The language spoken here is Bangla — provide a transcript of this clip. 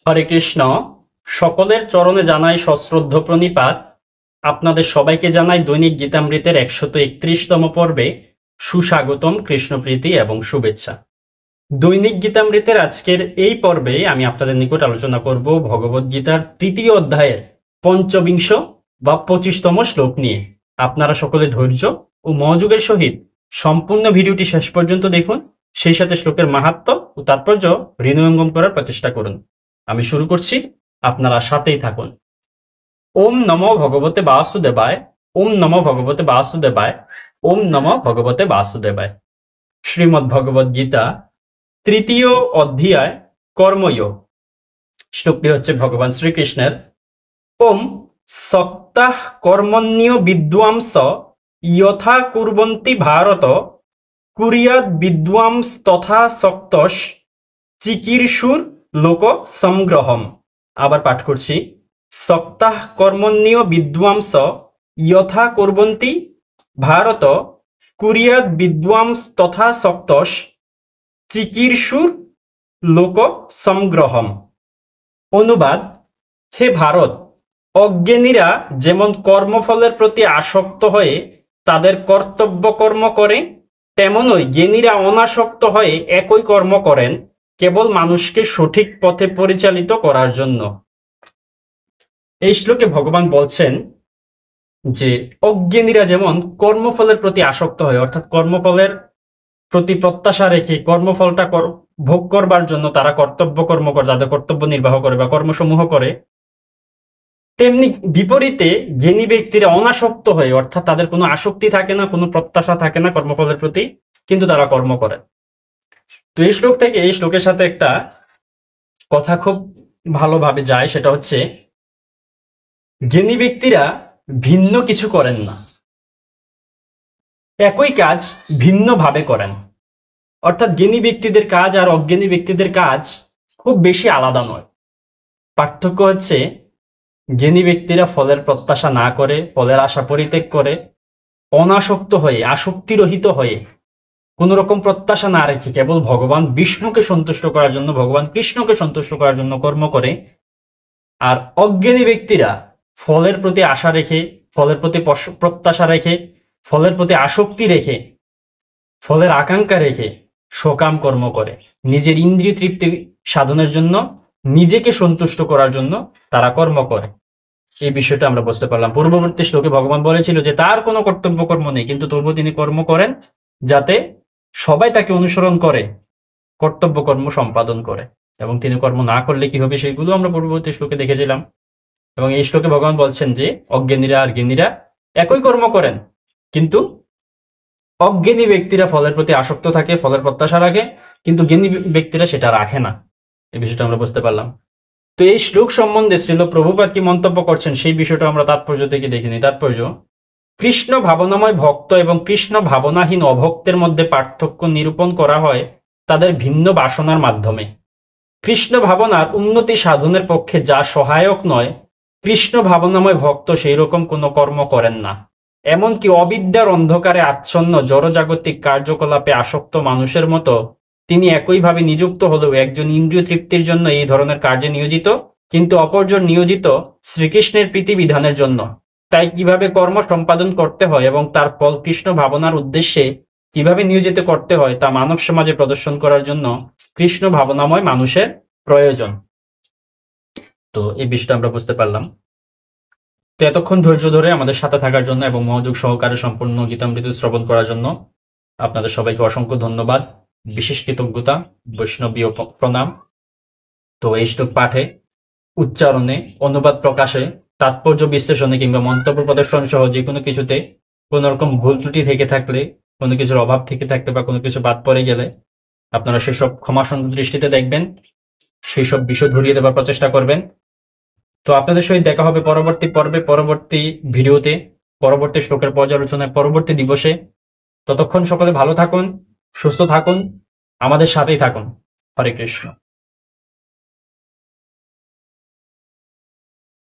হরে কৃষ্ণ। সকলের চরণে জানাই সশ্রদ্ধ প্রণিপাত। আপনাদের সবাইকে জানাই দৈনিক গীতামৃতের 131তম পর্বে সুস্বাগতম, কৃষ্ণপ্রীতি এবং শুভেচ্ছা। দৈনিক গীতামৃতের আজকের এই পর্বে আমি আপনাদের নিকট আলোচনা করব ভগবদ্গীতার 3য় অধ্যায়ের 25 বা 25তম শ্লোক নিয়ে। আপনারা সকলে ধৈর্য ও মনোযোগের সহিত সম্পূর্ণ ভিডিওটি শেষ পর্যন্ত দেখুন, সেই সাথে শ্লোকের মাহাত্ম্য ও তাৎপর্য হৃদয়ঙ্গম করার প্রচেষ্টা করুন। আমি শুরু করছি, আপনারা সাথেই থাকুন। ওম নমো ভগবতে বাসুদেবায়, ওম নমো ভগবতে বাসুদেবায়, ওম নমো ভগবতে বাসুদেবায়। শ্রীমদ্ ভগবদ গীতা 3য় অধ্যায় কর্মযোগ। শ্লোকটি হচ্ছে ভগবান শ্রীকৃষ্ণের। ওম সক্তাঃ কর্মণ্য বিদ্বাংস যথা কুর্বন্তি ভারত কুর্যাৎ বিদ্বাংস তথা সক্তস চিকীর্ষুর লোক সংগ্রহম। আবার পাঠ করছি। সক্তাঃ কর্মণ্য বিদ্বাংস যথা কুর্বন্তি ভারত কুর্যাৎ বিদ্বাংস তথা সক্তস চিকীর্ষুর লোক সংগ্রহম। অনুবাদ: হে ভারত, অজ্ঞানীরা যেমন কর্মফলের প্রতি আসক্ত হয়ে তাদের কর্তব্য কর্ম করে, তেমনই জ্ঞানীরা অনাসক্ত হয়ে একই কর্ম করেন কেবল মানুষকে সঠিক পথে পরিচালিত করার জন্য। এই শ্লোকে ভগবান বলছেন যে অজ্ঞানীরা যেমন কর্মফলের প্রতি আসক্ত হয়, অর্থাৎ কর্মফলের প্রতি প্রত্যাশা রেখে কর্মফলটা ভোগ করবার জন্য তারা কর্তব্য কর্ম করে, তাদের কর্তব্য নির্বাহ করে বা কর্মসমূহ করে, তেমনি বিপরীতে জ্ঞানী ব্যক্তিরা অনাসক্ত হয়ে, অর্থাৎ তাদের কোনো আসক্তি থাকে না, কোনো প্রত্যাশা থাকে না কর্মফলের প্রতি, কিন্তু তারা কর্ম করে। তো এই শ্লোক থেকে এই শ্লোকের সাথে একটা কথা খুব ভালোভাবে যায়, সেটা হচ্ছে জ্ঞানী ব্যক্তিরা ভিন্ন কিছু করেন না, একই কাজ ভিন্নভাবে করেন। অর্থাৎ জ্ঞানী ব্যক্তিদের কাজ আর অজ্ঞানী ব্যক্তিদের কাজ খুব বেশি আলাদা নয়। পার্থক্য হচ্ছে জ্ঞানী ব্যক্তিরা ফলের প্রত্যাশা না করে, ফলের আশা পরিত্যাগ করে, অনাসক্ত হয়ে, আসক্তিরহিত হয়ে, কোন রকম প্রত্যাশা না রেখে কেবল ভগবান বিষ্ণুকে সন্তুষ্ট করার জন্য, ভগবান কৃষ্ণকে সন্তুষ্ট করার জন্য কর্ম করে। আর অজ্ঞানী ব্যক্তিরা ফলের প্রতি আশা রেখে, ফলের প্রতি প্রত্যাশা রেখে, ফলের প্রতি আসক্তি রেখে, ফলের আকাঙ্ক্ষা রেখে সকাম কর্ম করে, নিজের ইন্দ্রিয় তৃপ্তি সাধনের জন্য, নিজেকে সন্তুষ্ট করার জন্য তারা কর্ম করে। এই বিষয়টা আমরা বুঝতে পারলাম। পূর্ববর্তী শ্লোকে ভগবান বলেছিল যে তার কোনো কর্তব্য কর্ম নেই, কিন্তু তবুও তিনি কর্ম করেন যাতে সবাই তাকে অনুসরণ করে, কর্তব্য কর্ম সম্পাদন করে। এবং তিনি কর্ম না করলে কি হবে সেইগুলো আমরা পূর্ববর্তী শ্লোকে দেখেছিলাম। এবং এই শ্লোকে ভগবান বলছেন যে অজ্ঞানীরা আর জ্ঞানীরা একই কর্ম করেন, কিন্তু অজ্ঞানী ব্যক্তিরা ফলের প্রতি আসক্ত থাকে, ফলের প্রত্যাশা রাখে, কিন্তু জ্ঞানী ব্যক্তিরা সেটা রাখে না। এই বিষয়টা আমরা বুঝতে পারলাম। তো এই শ্লোক সম্বন্ধে শ্রীল প্রভুপাদ কি মন্তব্য করছেন সেই বিষয়টা আমরা তাৎপর্য থেকে দেখে নিই। তাৎপর্য: কৃষ্ণ ভাবনাময় ভক্ত এবং কৃষ্ণ ভাবনাহীন অভক্তের মধ্যে পার্থক্য নিরূপণ করা হয় তাদের ভিন্ন বাসনার মাধ্যমে। কৃষ্ণ ভাবনার উন্নতি সাধনের পক্ষে যা সহায়ক নয়, কৃষ্ণ ভাবনাময় ভক্ত সেই রকম কোনো কর্ম করেন না। এমনকি অবিদ্যার অন্ধকারে আচ্ছন্ন জড়জাগতিক কার্যকলাপে আসক্ত মানুষের মতো তিনি একইভাবে নিযুক্ত হলেও একজন ইন্দ্রিয় তৃপ্তির জন্য এই ধরনের কার্যে নিয়োজিত, কিন্তু অপরজন নিয়োজিত শ্রীকৃষ্ণের প্রীতিবিধানের জন্য। তাই কিভাবে কর্ম সম্পাদন করতে হয় এবং তার ফল কৃষ্ণ ভাবনার উদ্দেশ্যে কিভাবে নিয়োজিত করতে হয় তা মানব সমাজে প্রদর্শন করার জন্য কৃষ্ণ ভাবনাময় মানুষের প্রয়োজন। তো এই বিষয়টা আমরা বুঝতে পারলাম। তো এতক্ষণ ধৈর্য ধরে আমাদের সাথে থাকার জন্য এবং মনোযোগ সহকারে সম্পূর্ণ গীতামৃত শ্রবণ করার জন্য আপনাদের সবাইকে অসংখ্য ধন্যবাদ, বিশেষ কৃতজ্ঞতা, বৈষ্ণবীয় প্রণাম। তো এই শ্লোক পাঠে, উচ্চারণে, অনুবাদ প্রকাশে, তাৎপর্য বিশ্লেষণে কিংবা মন্তব্য প্রদর্শন সহ যে কোনো কিছুতে কোনো রকম ভুল ত্রুটি থেকে থাকলে, কোনো কিছুর অভাব থেকে থাকলে বা কোনো কিছু বাদ পড়ে গেলে আপনারা সেসব ক্ষমাসুন্দর দৃষ্টিতে দেখবেন, সেই সব বিষয় ধরিয়ে দেওয়ার প্রচেষ্টা করবেন। তো আপনাদের সহিত দেখা হবে পরবর্তী পর্বে, পরবর্তী ভিডিওতে, পরবর্তী শ্লোকের পর্যালোচনায়, পরবর্তী দিবসে। ততক্ষণ সকলে ভালো থাকুন, সুস্থ থাকুন, আমাদের সাথেই থাকুন। হরে কৃষ্ণ।